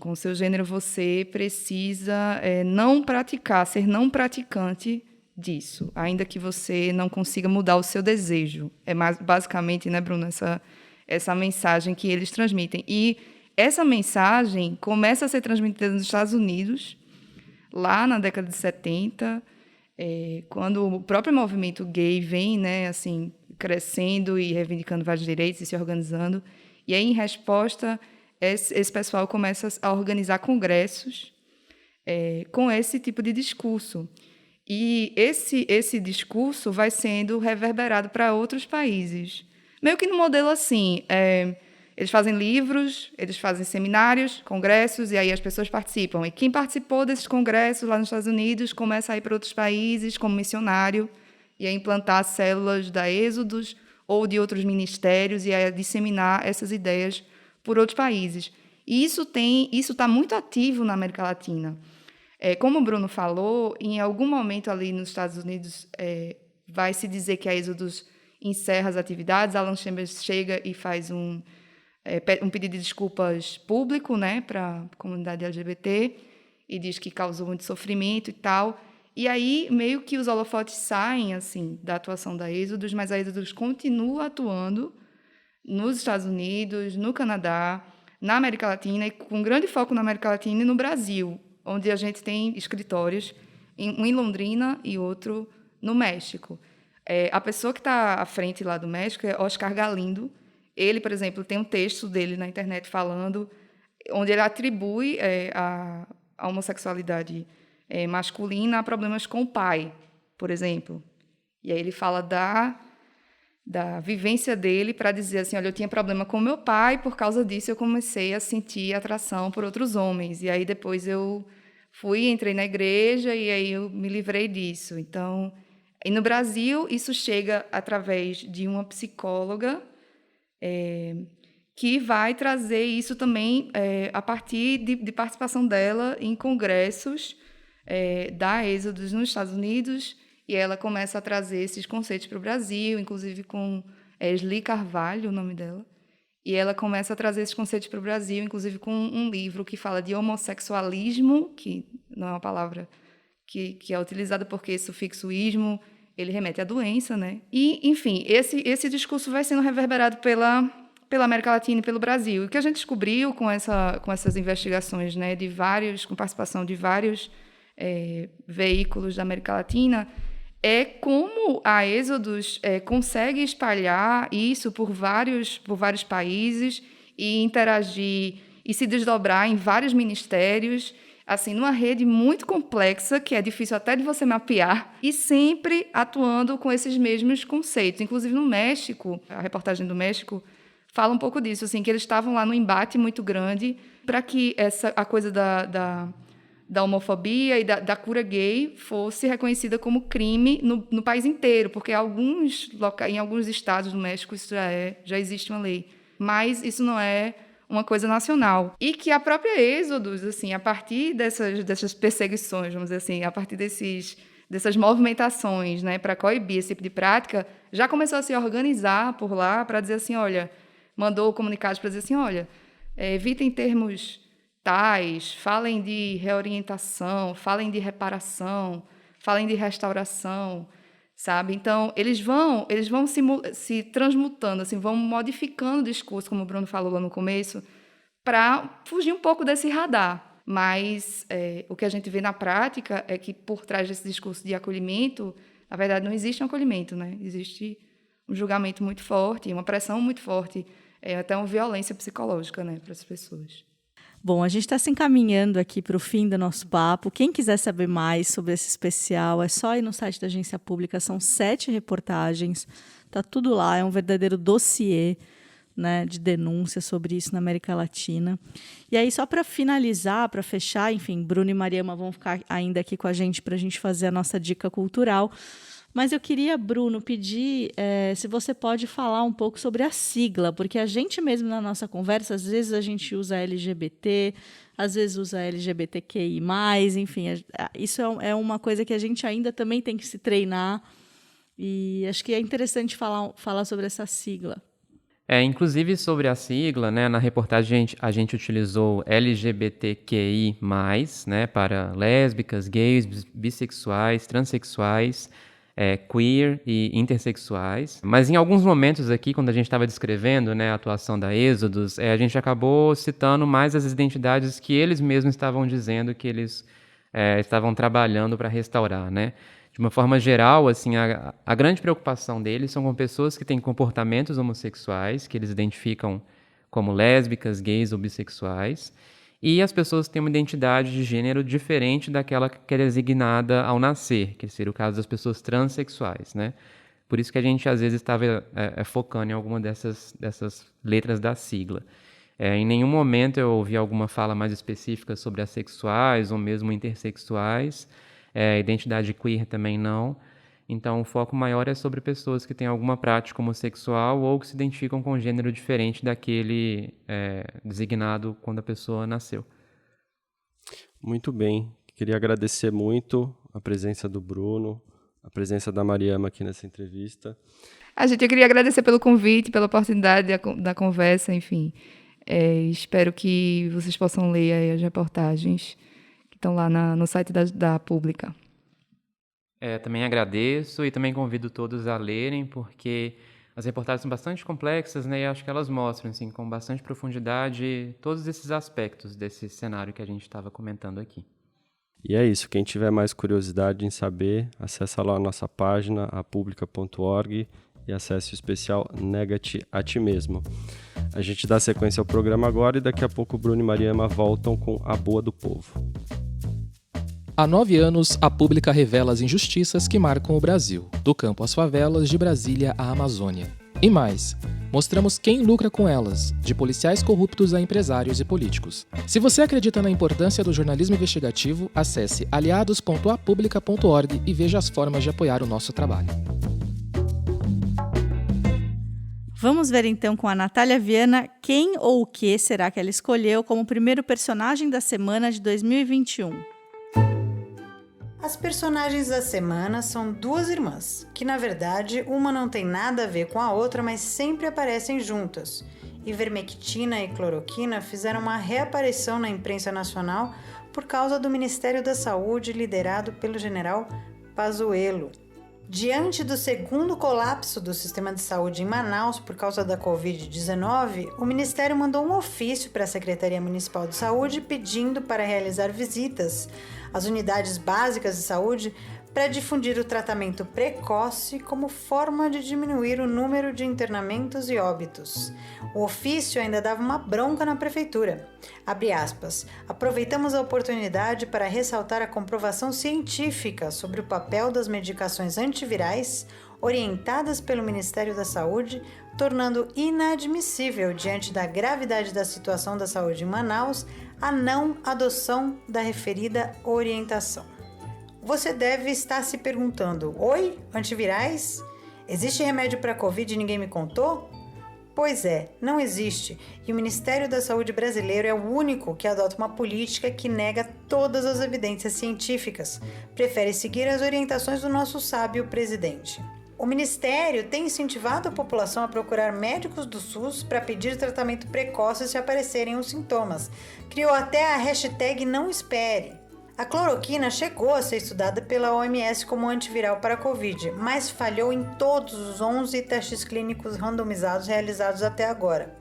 o seu gênero, você precisa não praticar, ser não praticante disso, ainda que você não consiga mudar o seu desejo. É basicamente, né, Bruno, essa mensagem que eles transmitem. E essa mensagem começa a ser transmitida nos Estados Unidos, lá na década de 70, quando o próprio movimento gay vem, né, assim, crescendo e reivindicando vários direitos e se organizando. E aí, em resposta, esse pessoal começa a organizar congressos com esse tipo de discurso. E esse discurso vai sendo reverberado para outros países. Meio que no modelo assim, eles fazem livros, eles fazem seminários, congressos, e aí as pessoas participam. E quem participou desses congressos lá nos Estados Unidos começa a ir para outros países como missionário e a implantar células da Êxodos ou de outros ministérios e a disseminar essas ideias por outros países. E isso está muito ativo na América Latina. Como o Bruno falou, em algum momento ali nos Estados Unidos vai se dizer que a Êxodos encerra as atividades, Alan Chambers chega e faz um pedido de desculpas público, né, para a comunidade LGBT, e diz que causou muito sofrimento e tal. E aí, meio que os holofotes saem assim, da atuação da Êxodos, mas a Êxodos continua atuando nos Estados Unidos, no Canadá, na América Latina, e com grande foco na América Latina e no Brasil, onde a gente tem escritórios, um em Londrina e outro no México. A pessoa que está à frente lá do México é Oscar Galindo. Ele, por exemplo, tem um texto dele na internet falando, onde ele atribui a homossexualidade masculina a problemas com o pai, por exemplo. E aí ele fala da vivência dele para dizer assim, olha, eu tinha problema com meu pai, por causa disso eu comecei a sentir atração por outros homens. E aí depois eu entrei na igreja e aí eu me livrei disso. Então, e no Brasil, isso chega através de uma psicóloga que vai trazer isso também a partir de participação dela em congressos da Êxodos nos Estados Unidos, e ela começa a trazer esses conceitos para o Brasil, inclusive com Esli Carvalho, o nome dela, e ela começa a trazer esses conceitos para o Brasil, inclusive com um livro que fala de homossexualismo, que não é uma palavra que é utilizada porque esse sufixo ismo, ele remete à doença, né? E, enfim, esse discurso vai sendo reverberado pela América Latina e pelo Brasil. E o que a gente descobriu com essas investigações, né, com participação de vários veículos da América Latina, é como a Êxodos consegue espalhar isso por vários países e interagir e se desdobrar em vários ministérios, assim, numa rede muito complexa, que é difícil até de você mapear, e sempre atuando com esses mesmos conceitos. Inclusive, no México, a reportagem do México fala um pouco disso, assim, que eles estavam lá num embate muito grande para que a coisa da homofobia e da cura gay fosse reconhecida como crime no país inteiro, porque em alguns estados do México isso já existe uma lei, mas isso não é uma coisa nacional. E que a própria Êxodos, assim, a partir dessas perseguições, vamos dizer assim, a partir dessas movimentações, né, para coibir esse tipo de prática, já começou a se organizar por lá para dizer assim, olha, mandou comunicados para dizer assim, olha, evitem termos tais, falem de reorientação, falem de reparação, falem de restauração, sabe? Então, eles vão se transmutando, assim, vão modificando o discurso, como o Bruno falou lá no começo, para fugir um pouco desse radar. Mas o que a gente vê na prática é que, por trás desse discurso de acolhimento, na verdade, não existe um acolhimento, né? Existe um julgamento muito forte, uma pressão muito forte, até uma violência psicológica, né, para as pessoas. Bom, a gente está se encaminhando aqui para o fim do nosso papo. Quem quiser saber mais sobre esse especial, é só ir no site da Agência Pública. São 7 reportagens, está tudo lá, é um verdadeiro dossiê, né, de denúncia sobre isso na América Latina. E aí, só para finalizar, para fechar, enfim, Bruno e Mariama vão ficar ainda aqui com a gente para a gente fazer a nossa dica cultural. Mas eu queria, Bruno, pedir se você pode falar um pouco sobre a sigla, porque a gente mesmo na nossa conversa, às vezes a gente usa LGBT, às vezes usa LGBTQI+, enfim, isso é uma coisa que a gente ainda também tem que se treinar, e acho que é interessante falar sobre essa sigla. Inclusive sobre a sigla, né, na reportagem a gente utilizou LGBTQI+, né, para lésbicas, gays, bissexuais, transexuais, queer e intersexuais. Mas em alguns momentos aqui, quando a gente estava descrevendo, né, a atuação da Êxodos, a gente acabou citando mais as identidades que eles mesmos estavam dizendo que eles estavam trabalhando para restaurar, né? De uma forma geral, assim, a grande preocupação deles são com pessoas que têm comportamentos homossexuais, que eles identificam como lésbicas, gays ou bissexuais, e as pessoas que têm uma identidade de gênero diferente daquela que é designada ao nascer, que seria o caso das pessoas transexuais, né? Por isso que a gente, às vezes, estava focando em alguma dessas letras da sigla. Em nenhum momento eu ouvi alguma fala mais específica sobre assexuais ou mesmo intersexuais. Identidade queer também não. Então, o foco maior é sobre pessoas que têm alguma prática homossexual ou que se identificam com um gênero diferente daquele designado quando a pessoa nasceu. Muito bem. Queria agradecer muito a presença do Bruno, a presença da Mariama aqui nessa entrevista. Eu queria agradecer pelo convite, pela oportunidade da conversa, enfim. Espero que vocês possam ler aí as reportagens que estão lá no site da Pública. Também agradeço e também convido todos a lerem, porque As reportagens são bastante complexas, né, e acho que elas mostram assim, com bastante profundidade todos esses aspectos desse cenário que a gente estava comentando aqui. E é isso, quem tiver mais curiosidade em saber, acessa lá a nossa página, apublica.org, e acesse o especial Nega-te a ti mesmo. A gente dá sequência ao programa agora e daqui a pouco o Bruno e Mariana voltam com A Boa do Povo. Há 9 anos, a Pública revela as injustiças que marcam o Brasil, do campo às favelas, de Brasília à Amazônia. E mais, mostramos quem lucra com elas, de policiais corruptos a empresários e políticos. Se você acredita na importância do jornalismo investigativo, acesse aliados.apublica.org e veja as formas de apoiar o nosso trabalho. Vamos ver então com a Natália Viana quem ou o que será que ela escolheu como primeiro personagem da semana de 2021. As personagens da semana são duas irmãs, que na verdade uma não tem nada a ver com a outra, mas sempre aparecem juntas. Ivermectina e cloroquina fizeram uma reaparição na imprensa nacional por causa do Ministério da Saúde liderado pelo general Pazuello. Diante do segundo colapso do sistema de saúde em Manaus por causa da Covid-19, o Ministério mandou um ofício para a Secretaria Municipal de Saúde pedindo para realizar visitas às unidades básicas de saúde para difundir o tratamento precoce como forma de diminuir o número de internamentos e óbitos. O ofício ainda dava uma bronca na prefeitura. Abre aspas, aproveitamos a oportunidade para ressaltar a comprovação científica sobre o papel das medicações antivirais orientadas pelo Ministério da Saúde, tornando inadmissível, diante da gravidade da situação da saúde em Manaus, a não adoção da referida orientação. Você deve estar se perguntando, oi, antivirais? Existe remédio para Covid e ninguém me contou? Pois é, não existe, e o Ministério da Saúde brasileiro é o único que adota uma política que nega todas as evidências científicas, prefere seguir as orientações do nosso sábio presidente. O Ministério tem incentivado a população a procurar médicos do SUS para pedir tratamento precoce se aparecerem os sintomas. Criou até a hashtag Não Espere. A cloroquina chegou a ser estudada pela OMS como antiviral para a Covid, mas falhou em todos os 11 testes clínicos randomizados realizados até agora.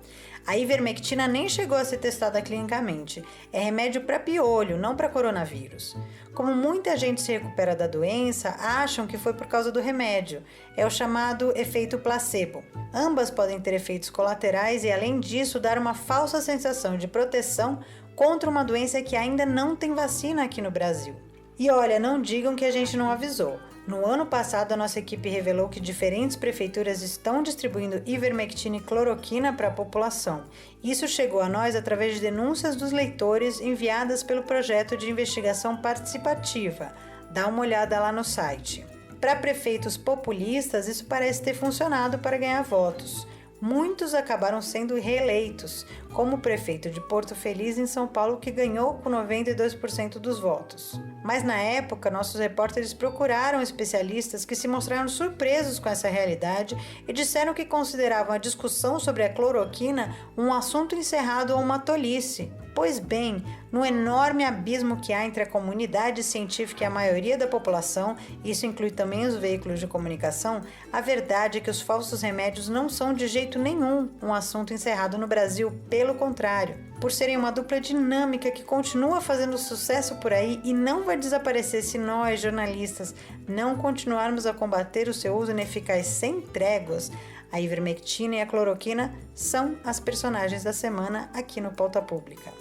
A ivermectina nem chegou a ser testada clinicamente. É remédio para piolho, não para coronavírus. Como muita gente se recupera da doença, acham que foi por causa do remédio. É o chamado efeito placebo. Ambas podem ter efeitos colaterais e, além disso, dar uma falsa sensação de proteção contra uma doença que ainda não tem vacina aqui no Brasil. E olha, não digam que a gente não avisou. No ano passado, a nossa equipe revelou que diferentes prefeituras estão distribuindo ivermectina e cloroquina para a população. Isso chegou a nós através de denúncias dos leitores enviadas pelo projeto de investigação participativa. Dá uma olhada lá no site. Para prefeitos populistas, isso parece ter funcionado para ganhar votos. Muitos acabaram sendo reeleitos, como o prefeito de Porto Feliz, em São Paulo, que ganhou com 92% dos votos. Mas na época, nossos repórteres procuraram especialistas que se mostraram surpresos com essa realidade e disseram que consideravam a discussão sobre a cloroquina um assunto encerrado ou uma tolice. Pois bem, no enorme abismo que há entre a comunidade científica e a maioria da população, isso inclui também os veículos de comunicação, a verdade é que os falsos remédios não são de jeito nenhum um assunto encerrado no Brasil, pelo contrário. Por serem uma dupla dinâmica que continua fazendo sucesso por aí e não vai desaparecer se nós, jornalistas, não continuarmos a combater o seu uso ineficaz sem tréguas, a ivermectina e a cloroquina são as personagens da semana aqui no Pauta Pública.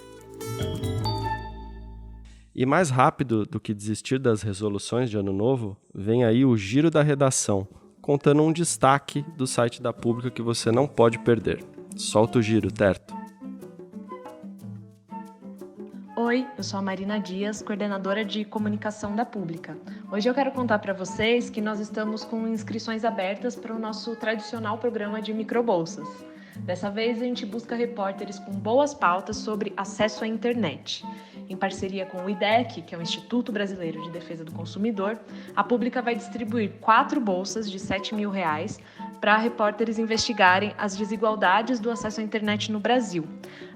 E mais rápido do que desistir das resoluções de Ano Novo, vem aí o Giro da Redação, contando um destaque do site da Pública que você não pode perder. Solta o giro, Terto. Oi, eu sou a Marina Dias, coordenadora de comunicação da Pública. Hoje eu quero contar para vocês que nós estamos com inscrições abertas para o nosso tradicional programa de microbolsas. Dessa vez a gente busca repórteres com boas pautas sobre acesso à internet. Em parceria com o IDEC, que é o Instituto Brasileiro de Defesa do Consumidor, a Pública vai distribuir 4 bolsas de R$7 mil para repórteres investigarem as desigualdades do acesso à internet no Brasil.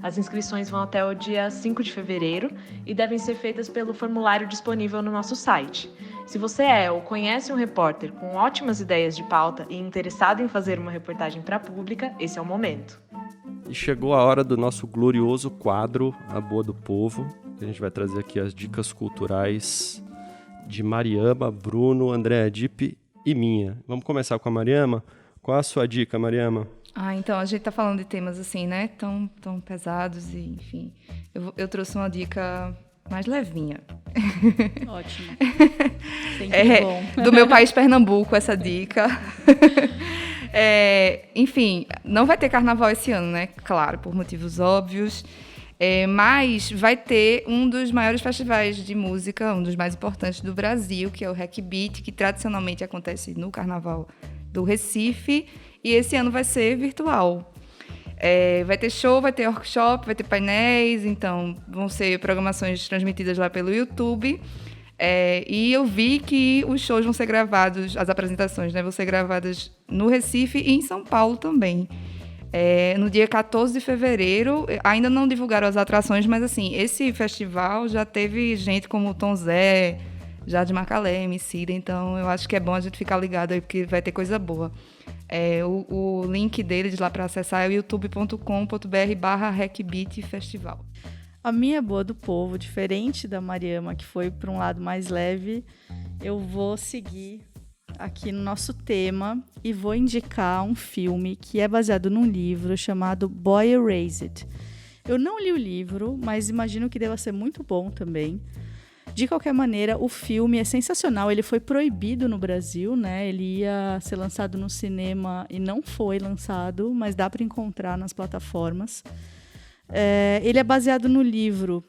As inscrições vão até o dia 5 de fevereiro e devem ser feitas pelo formulário disponível no nosso site. Se você é ou conhece um repórter com ótimas ideias de pauta e interessado em fazer uma reportagem para a Pública, esse é o momento. E chegou a hora do nosso glorioso quadro A Boa do Povo. A gente vai trazer aqui as dicas culturais de Mariama, Bruno, Andréa Dipp e minha. Vamos começar com a Mariama? Qual a sua dica, Mariama? Então, a gente tá falando de temas assim, né? Tão pesados e, enfim. Eu trouxe uma dica mais levinha. Ótimo. Sempre bom. Do meu país, Pernambuco, essa dica. Enfim, não vai ter carnaval esse ano, né? Claro, por motivos óbvios. Mas vai ter um dos maiores festivais de música, um dos mais importantes do Brasil, que é o Rec Beat, que tradicionalmente acontece no Carnaval do Recife. E esse ano vai ser virtual. Vai ter show, vai ter workshop, vai ter painéis, então vão ser programações transmitidas lá pelo YouTube. E eu vi que os shows vão ser gravados, as apresentações, né, vão ser gravadas no Recife e em São Paulo também. No dia 14 de fevereiro, ainda não divulgaram as atrações, mas assim, esse festival já teve gente como Tom Zé, Jade Macalé, Emicida, então eu acho que é bom a gente ficar ligado aí, porque vai ter coisa boa. O link deles lá para acessar é o youtube.com.br/RecBeatFestival. A minha boa do povo, diferente da Mariama, que foi para um lado mais leve, eu vou seguir aqui no nosso tema e vou indicar um filme que é baseado num livro chamado Boy Erased. Eu não li o livro, mas imagino que deva ser muito bom também. De qualquer maneira, o filme é sensacional. Ele foi proibido no Brasil, né? Ele ia ser lançado no cinema e não foi lançado, mas dá para encontrar nas plataformas. Ele é baseado no livro.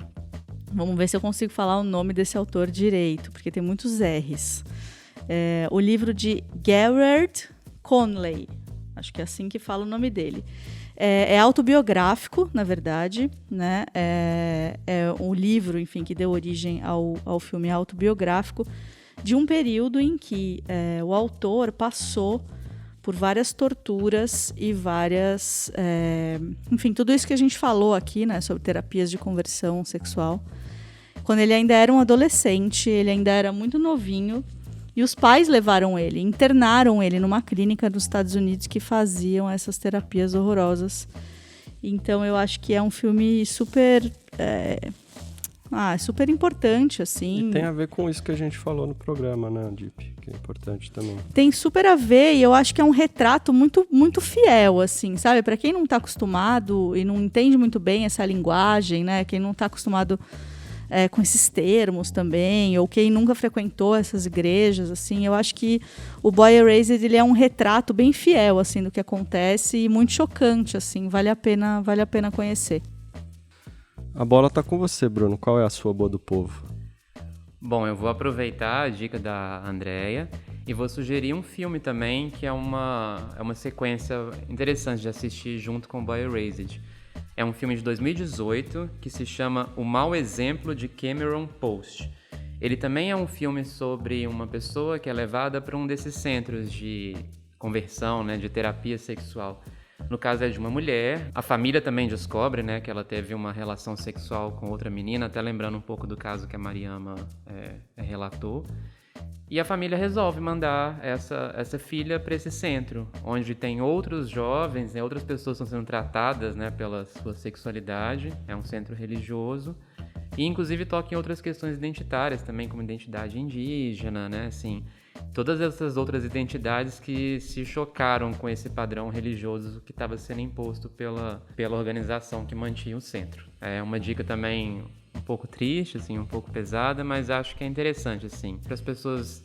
Vamos ver se eu consigo falar o nome desse autor direito, porque tem muitos R's. O livro de Gerard Conley. Acho que é assim que fala o nome dele. É autobiográfico, na verdade, né? O livro, enfim, que deu origem ao filme autobiográfico de um período em que o autor passou por várias torturas e várias... enfim, tudo isso que a gente falou aqui, né, sobre terapias de conversão sexual. Quando ele ainda era um adolescente, ele ainda era muito novinho, e os pais levaram ele, internaram ele numa clínica nos Estados Unidos que faziam essas terapias horrorosas. Então eu acho que é um filme super... super importante, assim. E tem a ver com isso que a gente falou no programa, né, Dipp? Que é importante também. Tem super a ver, e eu acho que é um retrato muito, muito fiel, assim, sabe? Para quem não está acostumado e não entende muito bem essa linguagem, né? Quem não está acostumado com esses termos também, ou quem nunca frequentou essas igrejas, assim, eu acho que o Boy Erased, ele é um retrato bem fiel, assim, do que acontece e muito chocante, assim, vale a pena conhecer. A bola está com você, Bruno. Qual é a sua boa do povo? Bom, eu vou aproveitar a dica da Andréia e vou sugerir um filme também que é uma sequência interessante de assistir junto com Boy Erased. É um filme de 2018 que se chama O Mau Exemplo de Cameron Post. Ele também é um filme sobre uma pessoa que é levada para um desses centros de conversão, né, de terapia sexual. No caso é de uma mulher. A família também descobre, né, que ela teve uma relação sexual com outra menina, até lembrando um pouco do caso que a Mariama relatou. E a família resolve mandar essa filha para esse centro, onde tem outros jovens, né, outras pessoas que estão sendo tratadas, né, pela sua sexualidade. É um centro religioso. E, inclusive, toca em outras questões identitárias também, como identidade indígena, né, assim... Todas essas outras identidades que se chocaram com esse padrão religioso que estava sendo imposto pela organização que mantinha o centro. É uma dica também um pouco triste, assim, um pouco pesada, mas acho que é interessante, assim, para as pessoas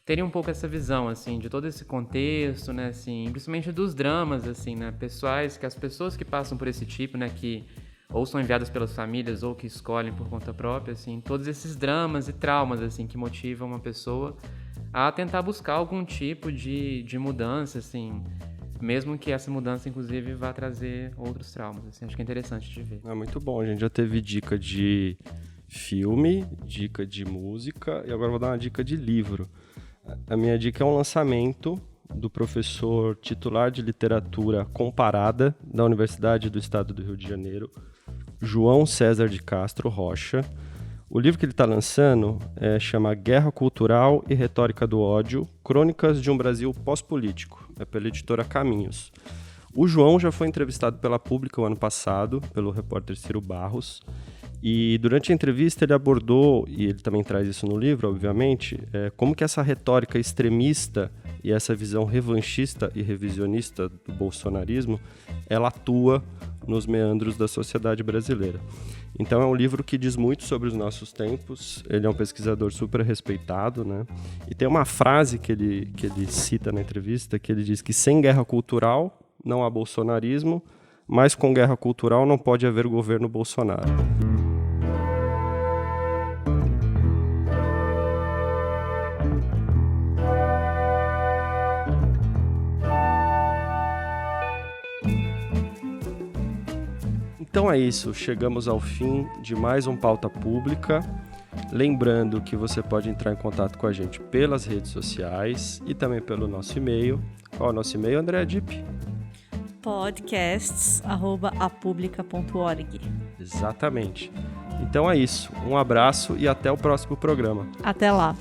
terem um pouco essa visão, assim, de todo esse contexto, né, assim, principalmente dos dramas, assim, né, pessoais, que as pessoas que passam por esse tipo, né, que ou são enviadas pelas famílias ou que escolhem por conta própria, assim, todos esses dramas e traumas, assim, que motivam uma pessoa a tentar buscar algum tipo de mudança, assim, mesmo que essa mudança, inclusive, vá trazer outros traumas, assim, acho que é interessante de ver. É muito bom, a gente já teve dica de filme, dica de música, e agora vou dar uma dica de livro. A minha dica é um lançamento do professor titular de literatura comparada da Universidade do Estado do Rio de Janeiro, João César de Castro Rocha. O livro que ele está lançando chama Guerra Cultural e Retórica do Ódio, Crônicas de um Brasil Pós-Político. É pela editora Caminhos. O João já foi entrevistado pela Pública o ano passado, pelo repórter Ciro Barros. E durante a entrevista ele abordou, e ele também traz isso no livro, obviamente, como que essa retórica extremista e essa visão revanchista e revisionista do bolsonarismo, ela atua nos meandros da sociedade brasileira. Então é um livro que diz muito sobre os nossos tempos, ele é um pesquisador super respeitado, né? E tem uma frase que ele cita na entrevista, que ele diz que sem guerra cultural não há bolsonarismo, mas com guerra cultural não pode haver governo Bolsonaro. Então é isso, chegamos ao fim de mais um Pauta Pública. Lembrando que você pode entrar em contato com a gente pelas redes sociais e também pelo nosso e-mail. Qual é o nosso e-mail, Andréa Dipp? podcasts@apublica.org. Exatamente. Então é isso, um abraço e até o próximo programa. Até lá.